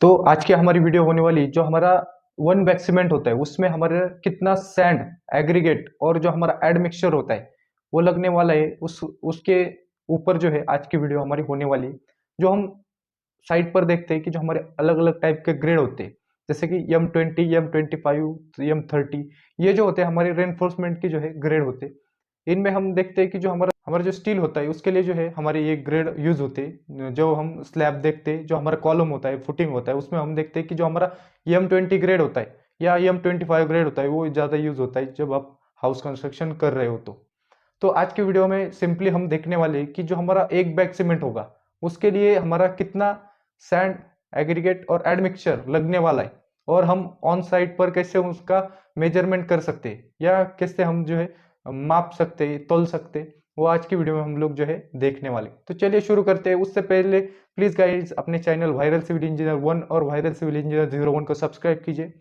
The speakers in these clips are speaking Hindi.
तो आज की हमारी वीडियो होने वाली जो हमारा वन बैग सीमेंट होता है उसमें हमारे कितना सैंड एग्रीगेट और जो हमारा एड मिक्सचर होता है वो लगने वाला है उसके ऊपर जो है आज की वीडियो हमारी होने वाली है। जो हम साइट पर देखते हैं कि जो हमारे अलग अलग टाइप के ग्रेड होते हैं जैसे कि M20 M25 M30 ये जो होते हैं हमारे रेनफोर्समेंट के जो है ग्रेड होते हैं। इनमें हम देखते हैं कि जो हमारा हमारा जो स्टील होता है उसके लिए जो है हमारे ये ग्रेड यूज होते हैं। जो हम स्लैब देखते हैं जो हमारा कॉलम होता है फुटिंग होता है उसमें हम देखते हैं कि जो हमारा M20 ग्रेड होता है या M25 ग्रेड होता है वो ज़्यादा यूज होता है जब आप हाउस कंस्ट्रक्शन कर रहे हो। तो आज की वीडियो में सिंपली हम देखने वाले हैं कि जो हमारा एक बैग सीमेंट होगा उसके लिए हमारा कितना सैंड एग्रीगेट और एडमिक्सचर लगने वाला है और हम ऑन साइट पर कैसे उसका मेजरमेंट कर सकते हैं या कैसे हम जो है माप सकते हैं तोल सकते हैं वो आज की वीडियो में हम लोग जो है देखने वाले। तो चलिए शुरू करते हैं। उससे पहले प्लीज गाइज अपने चैनल वायरल सिविल इंजीनियर 1 और वायरल सिविल इंजीनियर 01 को सब्सक्राइब कीजिए।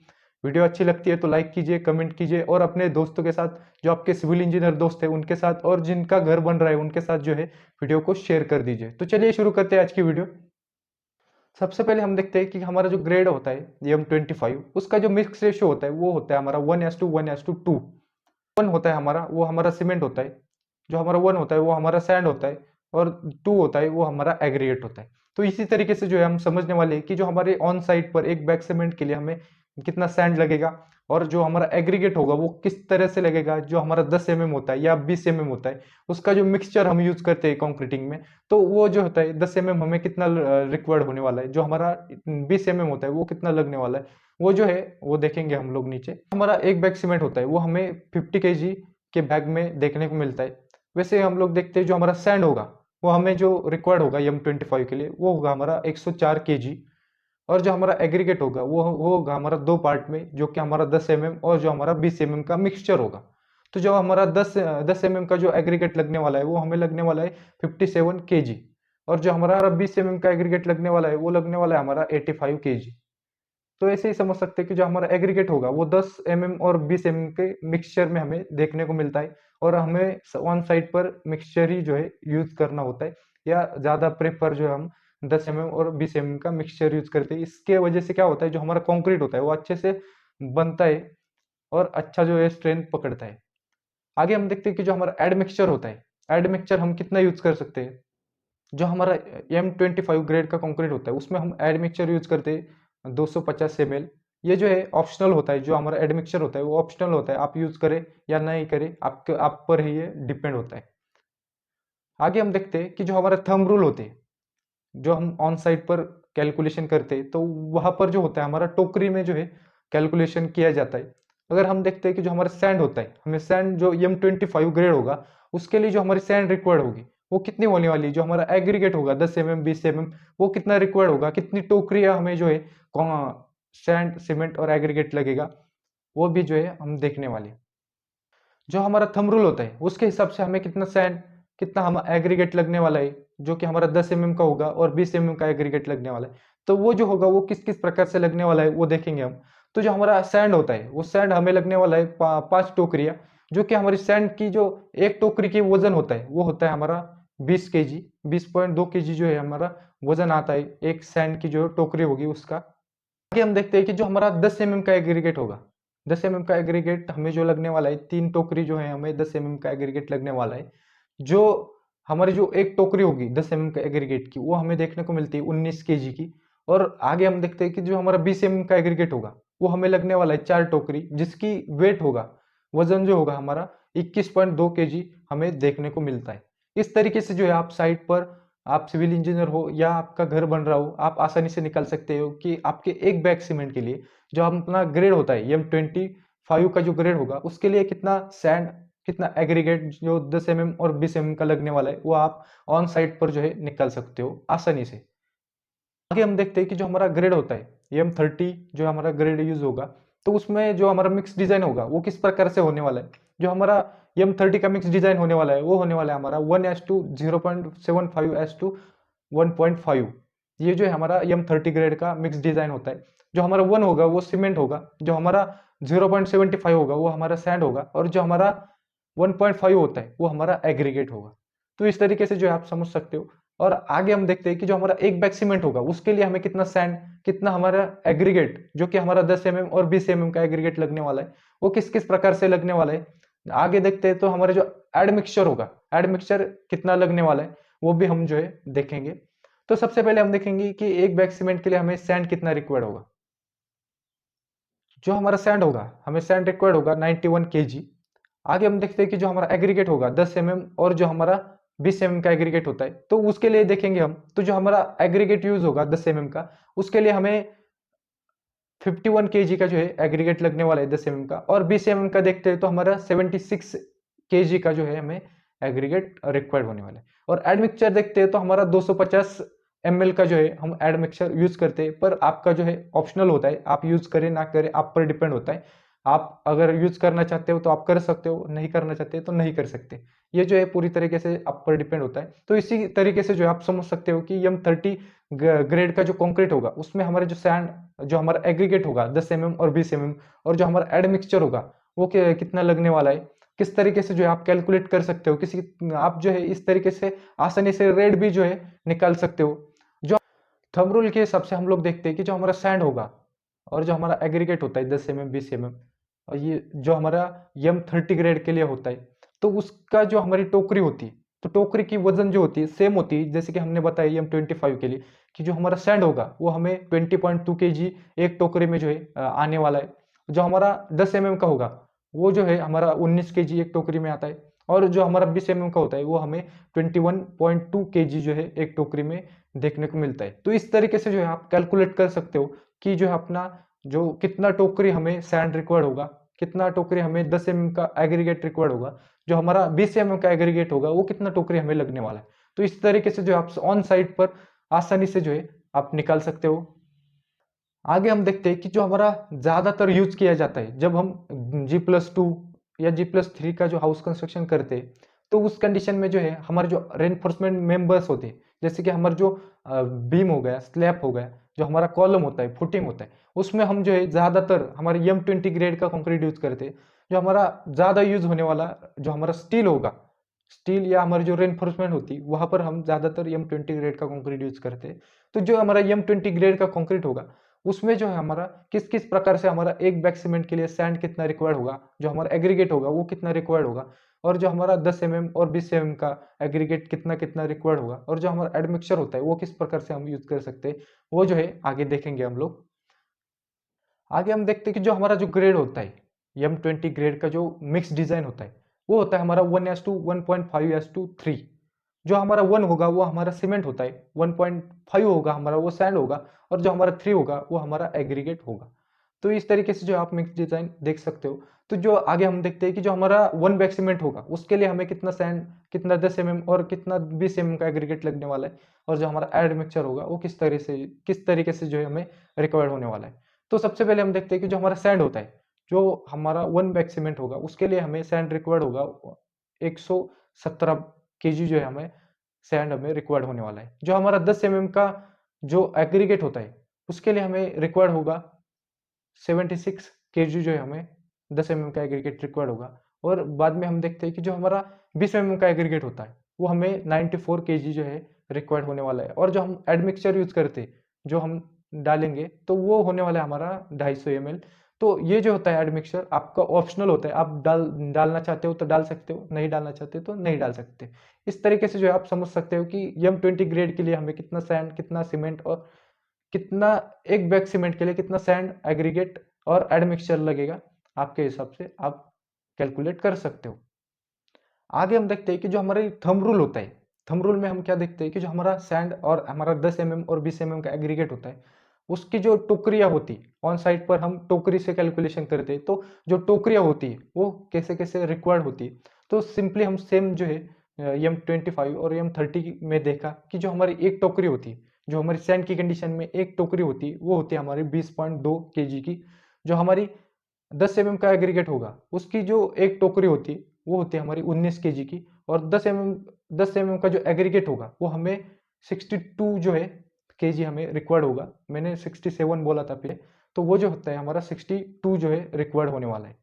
वीडियो अच्छी लगती है तो लाइक कीजिए कमेंट कीजिए और अपने दोस्तों के साथ जो आपके सिविल इंजीनियर दोस्त है उनके साथ और जिनका घर बन रहा है उनके साथ जो है वीडियो को शेयर कर दीजिए। तो चलिए शुरू करते हैं आज की वीडियो। सबसे पहले हम देखते हैं कि हमारा जो ग्रेड होता है M25 उसका जो मिक्स रेशियो होता है वो होता है हमारा 1:1:2। 1 होता है हमारा वो हमारा सीमेंट होता है, जो हमारा 1 होता है वो हमारा सैंड होता है और 2 होता है वो हमारा एग्रीगेट होता है। तो इसी तरीके से जो है हम समझने वाले हैं कि जो हमारे ऑन साइट पर एक बैग सीमेंट के लिए हमें कितना सैंड लगेगा और जो हमारा एग्रीगेट होगा वो किस तरह से लगेगा। जो हमारा 10 mm होता है या 20 mm होता है उसका जो मिक्सचर हम यूज करते हैं कंक्रीटिंग में तो वो जो होता है 10 mm हमें कितना रिक्वायर्ड होने वाला है। जो हमारा 20 mm होता है वो कितना लगने वाला है वो जो है वो देखेंगे हम लोग नीचे। हमारा एक बैग सीमेंट होता है वो हमें 50 kg के बैग में देखने को मिलता है। वैसे हम लोग देखते हैं जो हमारा सैंड होगा वो हमें जो रिक्वायर्ड होगा M25 के लिए वो होगा हमारा 104 kg और जो हमारा एग्रीगेट होगा वो होगा हमारा दो पार्ट में जो कि हमारा 10 mm और जो हमारा 20 mm का मिक्सचर होगा। तो जो हमारा 10 mm का जो एग्रीगेट लगने वाला है वो हमें लगने वाला है 57 kg और जो हमारा 20 mm का एग्रीगेट लगने वाला है वो लगने वाला है हमारा 85 kg। तो ऐसे ही समझ सकते हैं कि जो हमारा एग्रीगेट होगा वो 10 mm और 20 mm के मिक्सचर में हमें देखने को मिलता है और हमें वन साइड पर मिक्सचर ही जो है यूज करना होता है या ज्यादा प्रेफर जो है हम 10 mm और 20 mm का मिक्सचर यूज करते हैं। इसके वजह से क्या होता है जो हमारा कंक्रीट होता है वो अच्छे से बनता है और अच्छा जो है स्ट्रेंथ पकड़ता है। आगे हम देखते हैं कि जो हमारा एड मिक्सचर होता है एड मिक्सचर हम कितना यूज कर सकते हैं। जो हमारा M25 ग्रेड का कंक्रीट होता है उसमें हम एड मिक्सचर यूज करते हैं 250 ml। ये जो है ऑप्शनल होता है। जो हमारा एड मिक्सचर होता है वो ऑप्शनल होता है, आप यूज करें या नहीं करें आपके आप पर ही ये डिपेंड होता है। आगे हम देखते हैं कि जो हमारा थंब रूल होते हैं जो हम ऑन साइट पर कैलकुलेशन करते हैं तो वहां पर जो होता है हमारा टोकरी में जो है कैलकुलेशन किया जाता है। अगर हम देखते हैं कि जो हमारा सैंड होता है हमें सैंड जो M25 ग्रेड होगा उसके लिए जो हमारी सैंड रिक्वायर्ड होगी वो कितनी होने वाली है। जो हमारा एग्रीगेट होगा 10 mm 20 mm वो कितना रिक्वायर्ड होगा, कितनी टोकरिया हमें जो है सैंड सीमेंट और एग्रीगेट लगेगा वो भी जो है हम देखने वाले हैं। जो हमारा थंब रूल होता है उसके हिसाब से हमें कितना सैंड कितना हम एग्रीगेट लगने वाला है जो कि हमारा 10 mm का होगा और 20 mm का एग्रीगेट लगने वाला है। तो वो जो होगा वो किस किस प्रकार से लगने वाला है वो देखेंगे हम। तो जो हमारा सैंड होता है वो सैंड हमें लगने वाला है 5 टोकरिया जो कि हमारी सैंड की जो एक टोकरी की वजन होता है वो होता है हमारा 20 kg। 20.2 kg जो है हमारा वजन आता है एक सैंड की जो टोकरी होगी उसका। आगे हम देखते हैं कि जो हमारा 10 mm का एग्रीगेट होगा 10 mm का एग्रीगेट हमें जो लगने वाला है 3 टोकरी जो है हमें 10 mm का एग्रीगेट लगने वाला है। जो हमारी जो एक टोकरी होगी 10 mm का एग्रीगेट की वो हमें देखने को मिलती है 19 kg की। और आगे हम देखते हैं कि जो हमारा 20 mm का एग्रीगेट होगा वो हमें लगने वाला है 4 टोकरी जिसकी वेट होगा वजन जो होगा हमारा 21.2 kg हमें देखने को मिलता है। इस तरीके से जो है आप साइट पर आप सिविल इंजीनियर हो या आपका घर बन रहा हो आप आसानी से निकाल सकते हो कि आपके एक बैग सीमेंट के लिए जो हम अपना ग्रेड होता है M25 का जो ग्रेड होगा उसके लिए कितना सैंड कितना एग्रीगेट जो 10 mm और 20 mm का लगने वाला है वो आप ऑन साइट पर जो है निकाल सकते हो आसानी से। आगे हम देखते हैं कि जो हमारा ग्रेड होता है M30 जो हमारा ग्रेड यूज होगा तो उसमें जो हमारा मिक्स डिजाइन होगा वो किस प्रकार से होने वाला है। जो हमारा M30 का मिक्स डिजाइन होने वाला है वो होने वाला है हमारा 1:2 0.75:1.5। ये जो है हमारा M30 ग्रेड का मिक्स डिजाइन होता है। जो हमारा 1 होगा वो सीमेंट होगा, जो हमारा 0.75 होगा वो हमारा सैंड होगा और जो हमारा 1.5 होता है वो हमारा एग्रीगेट होगा। तो इस तरीके से जो है आप समझ सकते हो और आगे हम देखते हैं कि जो हमारा एक बैग सीमेंट होगा उसके लिए हमें कितना सैंड, कितना हमारा एग्रीगेट, जो कि हमारा 10 mm और 20 mm का एग्रीगेट लगने वाला है, वो किस किस प्रकार से लगने वाला है। आगे देखते हैं तो हमारे जो एड मिक्सचर होगा, एड मिक्सचर कितना लगने वाला है वो भी हम जो है देखेंगे। तो सबसे पहले हम देखेंगे कि एक बैग सीमेंट के लिए हमें सैंड कितना रिक्वायर्ड होगा। जो हमारा सैंड होगा, हमें सैंड रिक्वायर्ड होगा 91 kg। आगे हम देखते हैं कि जो हमारा एग्रीगेट होगा 10 mm और जो हमारा 20 mm का एग्रीगेट होता है, तो उसके लिए देखेंगे हम, तो जो हमारा एग्रीगेट यूज होगा 10 mm का, उसके लिए हमें 51 kg का जो है एग्रीगेट लगने वाला है 10 mm का। और 20 mm का देखते हैं तो हमारा 76 kg का जो है हमें एग्रीगेट रिक्वायर्ड होने वाला है। और एड मिक्सचर देखते हैं तो हमारा 250 ml का जो है हम एड मिक्सचर यूज करते हैं, पर आपका जो है ऑप्शनल होता है, आप यूज करें ना करें आप पर डिपेंड होता है। आप अगर यूज करना चाहते हो तो आप कर सकते हो, नहीं करना चाहते तो नहीं कर सकते। ये जो है पूरी तरीके से आप पर डिपेंड होता है। तो इसी तरीके से जो है आप समझ सकते हो कि M30 ग्रेड का जो कंक्रीट होगा उसमें हमारे जो सैंड, जो हमारा एग्रीगेट होगा 10 mm और 20 mm, और जो हमारा एड मिक्सचर होगा वो कितना लगने वाला है, किस तरीके से जो है आप कैलकुलेट कर सकते हो। किसी आप जो है इस तरीके से आसानी से रेट भी जो है निकाल सकते हो। जो थंब रूल के हिसाब से हम लोग देखते हैं कि जो हमारा सैंड होगा और जो हमारा एग्रीगेट होता है 10 mm 20 mm, और ये जो हमारा M30 ग्रेड के लिए होता है, तो उसका जो हमारी टोकरी होती है, तो टोकरी की वजन जो होती है सेम होती है जैसे कि हमने बताया M25 के लिए, कि जो हमारा सैंड होगा वो हमें 20.2 kg एक टोकरी में जो है आने वाला है। जो हमारा 10 mm का होगा वो जो है हमारा 19 kg एक टोकरी में आता है। और जो हमारा 20 mm का होता है वो हमें 21.2 kg जो है एक टोकरी में देखने को मिलता है। तो इस तरीके से जो है आप कैलकुलेट कर सकते हो कि जो है अपना जो कितना टोकरी हमें सैंड रिक्वायर्ड होगा, कितना टोकरी हमें 10 mm का एग्रीगेट रिक्वायर्ड होगा, जो हमारा 20 mm का एग्रीगेट होगा वो कितना टोकरी हमें लगने वाला है। तो इस तरीके से जो आप ऑन साइट पर आसानी से जो है आप निकाल सकते हो। आगे हम देखते हैं कि जो हमारा ज्यादातर यूज किया जाता है जब हम G+2 या G+3 का जो हाउस कंस्ट्रक्शन करते हैं, तो उस कंडीशन में जो है हमारे जो रेनफोर्समेंट मेंबर्स होते हैं, जैसे कि हमारा जो बीम हो गया, स्लैब हो गया, जो हमारा कॉलम होता है, फुटिंग होता है, उसमें हम जो है ज्यादातर हमारे M20 ग्रेड का कंक्रीट यूज करते हैं। जो हमारा ज्यादा यूज होने वाला जो हमारा स्टील होगा, स्टील या हमारी जो रेनफोर्समेंट होती है वहां पर हम ज्यादातर M20 ग्रेड का कंक्रीट यूज करते हैं। तो जो हमारा M20 ग्रेड का कंक्रीट होगा उसमें जो है हमारा किस किस प्रकार से हमारा एक बैग सीमेंट के लिए सैंड कितना रिक्वायर्ड होगा, जो हमारा एग्रीगेट होगा वो कितना रिक्वायर्ड होगा, और जो हमारा 10 mm और 20 mm का एग्रीगेट कितना कितना रिक्वायर्ड होगा, और जो हमारा एडमिक्सचर होता है वो किस प्रकार से हम यूज कर सकते हैं, वो जो है आगे देखेंगे हम लोग। आगे हम देखते हैं कि जो हमारा जो ग्रेड होता है M20 ग्रेड का जो मिक्स डिजाइन होता है वो होता है हमारा 1:1 1.5:3। जो हमारा 1 होगा वो हमारा सीमेंट होता है, 1.5 होगा हमारा वो सैंड होगा, और जो हमारा 3 होगा वो हमारा एग्रीगेट होगा। तो इस तरीके से जो आप मिक्स डिजाइन देख सकते हो। तो जो आगे हम देखते हैं कि जो हमारा 1 बैग सीमेंट होगा उसके लिए हमें कितना सैंड, कितना 10 mm और कितना 20 mm का एग्रीगेट लगने वाला है, और जो हमारा एड मिक्सचर होगा वो किस तरीके से जो है हमें रिक्वायर्ड होने वाला है। तो सबसे पहले हम देखते हैं कि जो हमारा सैंड होता है, जो हमारा 1 बैग सीमेंट होगा उसके लिए हमें सैंड रिक्वायर्ड होगा 117 kg जो है हमें सैंड हमें रिक्वायर्ड होने वाला है। जो हमारा 10 mm का जो एग्रीगेट होता है उसके लिए हमें रिक्वायर्ड होगा 76 kg जो है हमें 10 mm का एग्रीगेट रिक्वायर्ड होगा। और बाद में हम देखते हैं कि जो हमारा 20 mm का एग्रीगेट होता है वो हमें 94 kg जो है रिक्वायर्ड होने वाला है। और जो हम एडमिक्सचर यूज करते हैं, जो हम डालेंगे तो वो होने वाला है हमारा 250 ml। तो ये जो होता है एडमिक्सचर आपका ऑप्शनल होता है, आप डालना चाहते हो तो डाल सकते हो, नहीं डालना चाहते तो नहीं डाल सकते। इस तरीके से जो है आप समझ सकते हो कि M20 ग्रेड के लिए हमें कितना सैंड, कितना सीमेंट और कितना एक बैग सीमेंट के लिए कितना सैंड, एग्रीगेट और एडमिक्सचर लगेगा, आपके हिसाब से आप कैलकुलेट कर सकते हो। आगे हम देखते हैं कि जो हमारे थंब रूल होता है, थंब रूल में हम क्या देखते हैं कि जो हमारा सैंड और हमारा 10 mm और 20 mm का एग्रीगेट होता है उसकी जो टोकरियां होती ऑन साइट पर हम टोकरी से कैलकुलेशन करते हैं। तो जो टोकरियां होती है वो कैसे कैसे रिक्वायर्ड होती है, तो सिंपली हम सेम जो है M25 और M30 में देखा कि जो हमारी एक टोकरी होती है, जो हमारी सैंड की कंडीशन में एक टोकरी होती है वो होती है हमारी 20.2 kg की। जो हमारी 10 mm का एग्रीगेट होगा उसकी जो एक टोकरी होती है वो होती है हमारी 19 kg की। और 10 mm का जो एग्रीगेट होगा वो हमें 62 जो है kg हमें रिक्वायर्ड होगा। मैंने 67 बोला था पहले, तो वो जो होता है हमारा 62 जो है रिक्वायर्ड होने वाला है।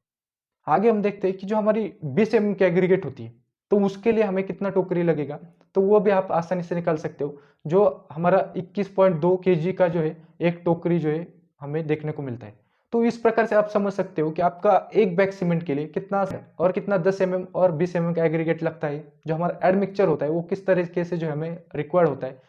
आगे हम देखते हैं कि जो हमारी 20 mm की एग्रीगेट होती है तो उसके लिए हमें कितना टोकरी लगेगा, तो वो भी आप आसानी से निकाल सकते हो। जो हमारा 21.2 केजी का जो है एक टोकरी जो है हमें देखने को मिलता है। तो इस प्रकार से आप समझ सकते हो कि आपका एक बैग सीमेंट के लिए कितना और कितना 10 और 20 का एग्रीगेट लगता है। जो हमारा एड मिक्सचर होता है वो किस तरीके से जो हमें रिक्वायर्ड होता है,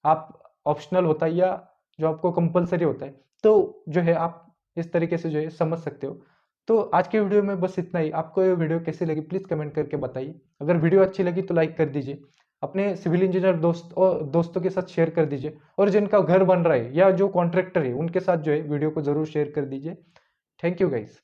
आप ऑप्शनल होता है या जो आपको कंपलसरी होता है, तो जो है आप इस तरीके से जो है समझ सकते हो। तो आज के वीडियो में बस इतना ही। आपको ये वीडियो कैसी लगी प्लीज़ कमेंट करके बताइए। अगर वीडियो अच्छी लगी तो लाइक कर दीजिए, अपने सिविल इंजीनियर दोस्तों के साथ शेयर कर दीजिए, और जिनका घर बन रहा है या जो कॉन्ट्रैक्टर है उनके साथ जो है वीडियो को ज़रूर शेयर कर दीजिए। Thank you guys.